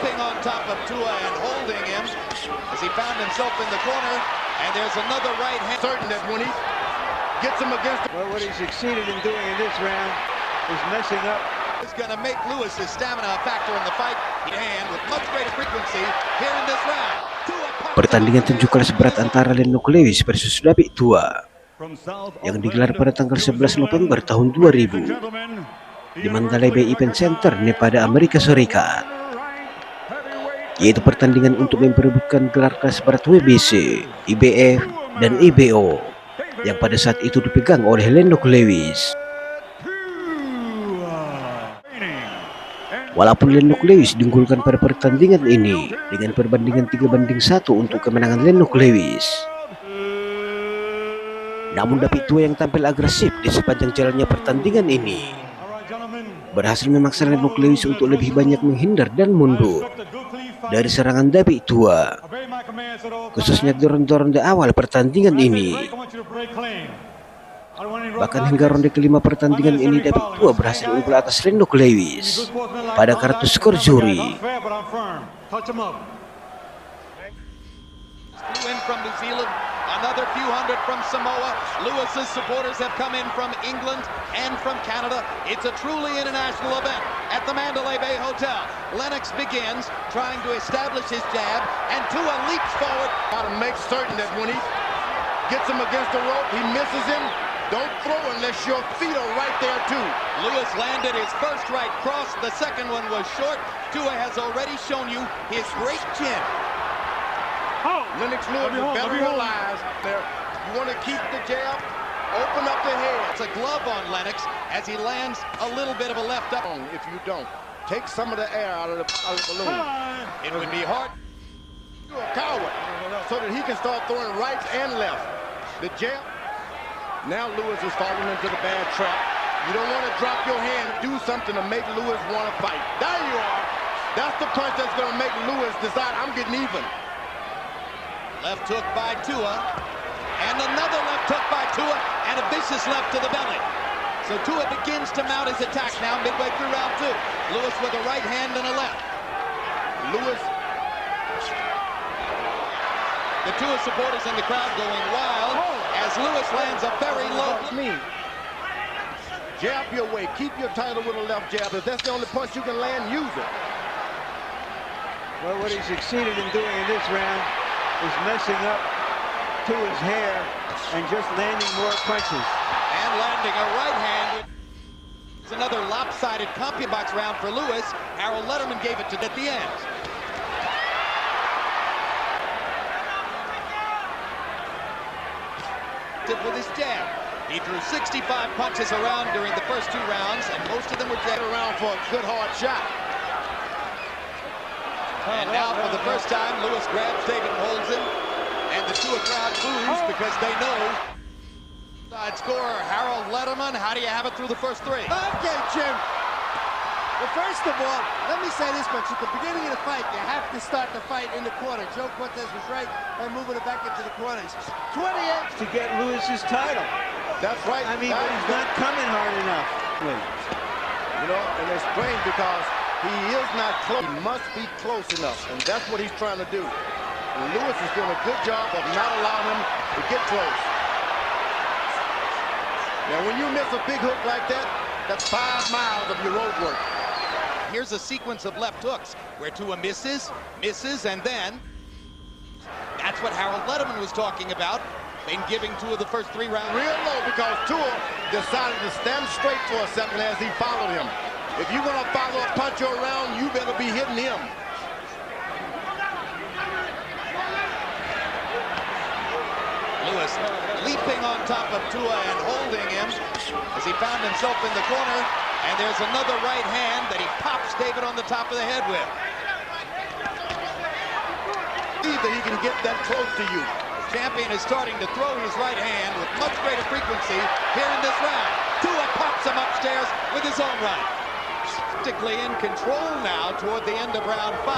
leaping on top of Tua and holding him as he found himself in the corner. And there's another right hand. Certain that when he gets him against the... Well, what he succeeded in doing in this round is messing up. It's going to make Lewis's stamina a factor in the fight. And with much greater frequency here in this round. Pertandingan tinju kelas berat antara Lennox Lewis versus David Tua yang digelar pada tanggal 11 November tahun 2000 di Mandalay Bay Events Center, Nevada, Amerika Serikat. Yaitu pertandingan untuk memperebutkan gelar kelas berat WBC, IBF, dan IBO yang pada saat itu dipegang oleh Lennox Lewis. Walaupun Lennox Lewis diunggulkan pada pertandingan ini dengan perbandingan 3-1 untuk kemenangan Lennox Lewis. Namun David Tua yang tampil agresif di sepanjang jalannya pertandingan ini berhasil memaksa Lennox Lewis untuk lebih banyak menghindar dan mundur dari serangan David Tua, khususnya di ronde-ronde awal pertandingan ini. Bahkan hingga ronde kelima pertandingan ini, David Tua berhasil unggul atas Lennox Lewis pada kartu skor juri. Another few hundred from Samoa. Lewis's supporters have come in from England and from Canada. It's a truly international event at the Mandalay Bay Hotel. Lennox begins trying to establish his jab, and Tua leaps forward. Got to make certain that when he gets him against the rope, he misses him. Don't throw unless your feet are right there too. Lewis landed his first right cross. The second one was short. Tua has already shown you his great chin. Lennox Lewis is better realized there. You want to keep the jab, open up the head. It's a glove on Lennox as he lands a little bit of a left up. If you don't, take some of the air out of the balloon. It would be hard. You're a coward, so that he can start throwing rights and left. The jab. Now Lewis is falling into the bad trap. You don't want to drop your hand. Do something to make Lewis want to fight. There you are. That's the punch that's going to make Lewis decide I'm getting even. Left hook by Tua, and another left hook by Tua, and a vicious left to the belly. So Tua begins to mount his attack now midway through round two. Lewis with a right hand and a left. Lewis. The Tua supporters in the crowd going wild as Lewis lands a very low. Jab your way. Keep your title with a left jab. If that's the only punch you can land, use it. Well, what he succeeded in doing in this round is messing up Tua's hair and just landing more punches. And landing a right hand. It's another lopsided CompuBox round for Lewis. Harold Letterman gave it to at the end. With his jab. He drew 65 punches around during the first two rounds, and most of them were dead around for a good hard shot. And now for the first time, Lewis grabs David and holds him, and the Tua crowd boos because they know. Side scorer Harold Letterman, how do you have it through the first three? Okay, Jim. Well, first of all, let me say this much. At the beginning of the fight, you have to start the fight in the corner. Joe Cortez was right by moving it back into the corners. 28 to get Lewis's title. That's right. I mean, but he's not coming hard enough. You know, and it's strange because he is not close. He must be close enough, and that's what he's trying to do. And Lewis is doing a good job of not allowing him to get close. Now, when you miss a big hook like that, that's 5 miles of your road work. Here's a sequence of left hooks where Tua misses, and then that's what Harold Letterman was talking about. Been giving Tua the first 3 rounds. Real low because Tua decided to stand straight for a second as he followed him. If you're going to follow a puncher around, you better be hitting him. Lewis leaping on top of Tua and holding him as he found himself in the corner. And there's another right hand that he pops David on the top of the head with. See that he can get that close to you. The champion is starting to throw his right hand with much greater frequency here in this round. Tua pops him upstairs with his own right. Practically in control now toward the end of round 5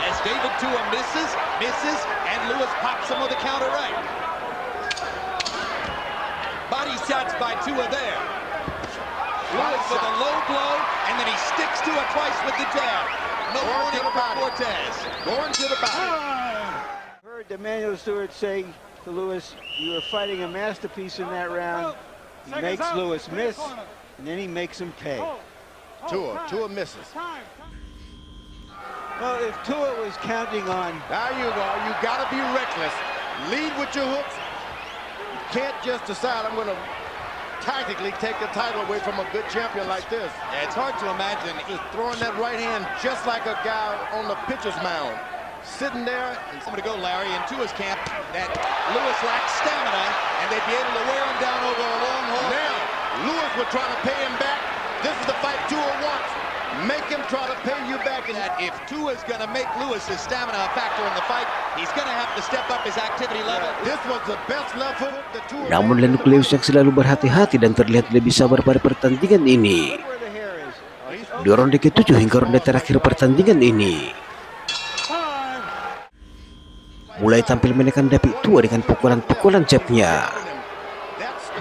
as David Tua misses, and Lewis pops him with a counter right. Body shots by Tua there. Lewis with a low blow, and then he sticks Tua twice with the jab. No warning the body. Cortez. Going to the body. Heard Emmanuel Stewart say to Lewis, "You are fighting a masterpiece in that round." He makes Lewis miss, and then he makes him pay. Tua misses. Well, if Tua was counting on, There you go. You got to be reckless. Lead with your hooks. You can't just decide I'm going to tactically take the title away from a good champion like this. Yeah, it's hard to imagine. Just throwing that right hand just like a guy on the pitcher's mound. Sitting there. I'm going to go, Larry, into his camp that Lewis lacks stamina, and they'd be able to wear him down over a long haul. Now, Lewis would try to pay him back. This is the fight Tua wants. Make him try to pay you back. And That if Tua is going to make Lewis's stamina a factor in the fight, he's going to have to step up his activity level. this was the best left hook that Tua. Namun Lennox Lewis yang selalu berhati-hati dan terlihat lebih sabar pada pertandingan ini. where the hair is. Di ronde ke-7 hingga ronde terakhir pertandingan ini, mulai tampil menekan David Tua dengan pukulan-pukulan jabnya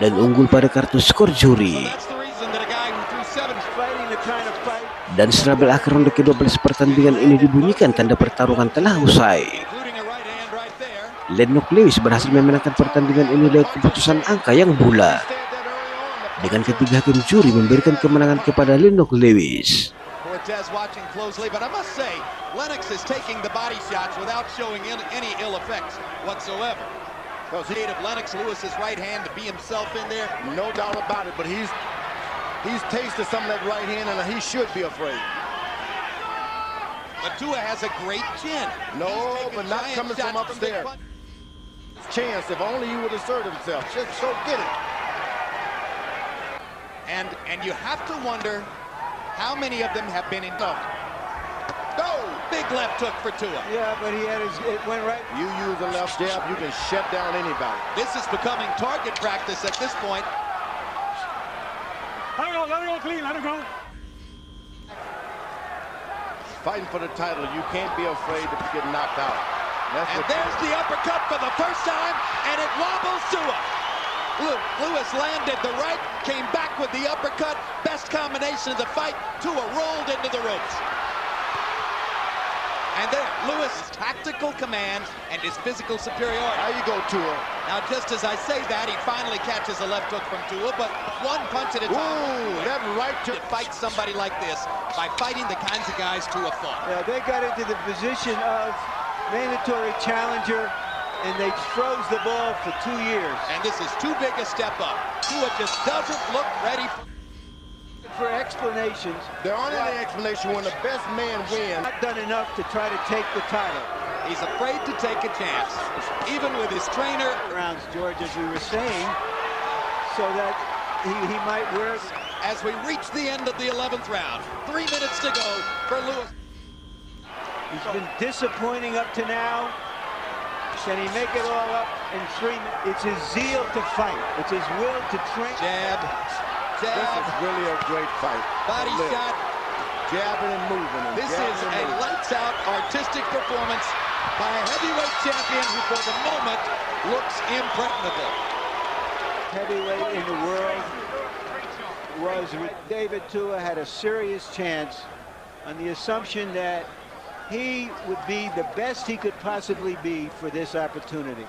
dan unggul pada kartu skor juri. That's the reason that a guy who threw 7 Fighting the kind of fight. Dan setelah berakhir ronde ke-12 pertandingan ini dibunyikan tanda pertarungan telah usai. including a right hand right there. Lennox Lewis berhasil memenangkan pertandingan ini lewat keputusan angka yang bulat, dengan ketiga hakim juri memberikan kemenangan kepada Lennox Lewis. Cortez watching closely, but I must say, Lennox is taking the body shots without showing any ill effects whatsoever. Well, he gave Lennox Lewis's right hand to be himself in there. No doubt about it, but he's tasted some of that right hand, and he should be afraid. But Tua has a great chin. No, He's taking but not giant coming from shots big upstairs. punches. Chance, if only he would assert himself. Just go get it. And you have to wonder how many of them have been in. No, big left hook for Tua. Yeah, but it went right. You use a left jab, you can shut down anybody. This is becoming target practice at this point. Let it go clean, let it go. Fighting for the title, you can't be afraid to get knocked out. That's And what there's the uppercut for the first time, and it wobbles Tua. Lewis landed the right, came back with the uppercut. Best combination of the fight. Tua rolled into the ropes. And there, Lewis' tactical command and his physical superiority. How you go, Tua? Now, just as I say that, he finally catches a left hook from Tua, but one punch at a time. Ooh, that right To to fight somebody like this by fighting the kinds of guys Tua fought. Yeah, they got into the position of mandatory challenger, and they froze the ball for 2 years. And this is too big a step up. Tua just doesn't look ready For explanations, there aren't any explanation when the best man wins. not done enough to try to take the title. He's afraid to take a chance, even with his trainer. Rounds, George, as we were saying, so that he might wear. As we reach the end of the 11th round, 3 minutes to go for Lewis. He's been disappointing up to now. Can he make it all up in 3 minutes? It's his zeal to fight. It's his will to train. Jab, This jab, is really a great fight. body Look, shot. jabbing and moving. And This is jabbing a and moving. lights-out artistic performance by a heavyweight champion who, for the moment, looks impregnable. Heavyweight in the world was David Tua had a serious chance on the assumption that he would be the best he could possibly be for this opportunity.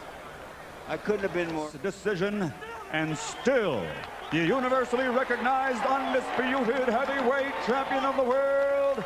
I couldn't have been more. Decision, and still the universally recognized undisputed heavyweight champion of the world,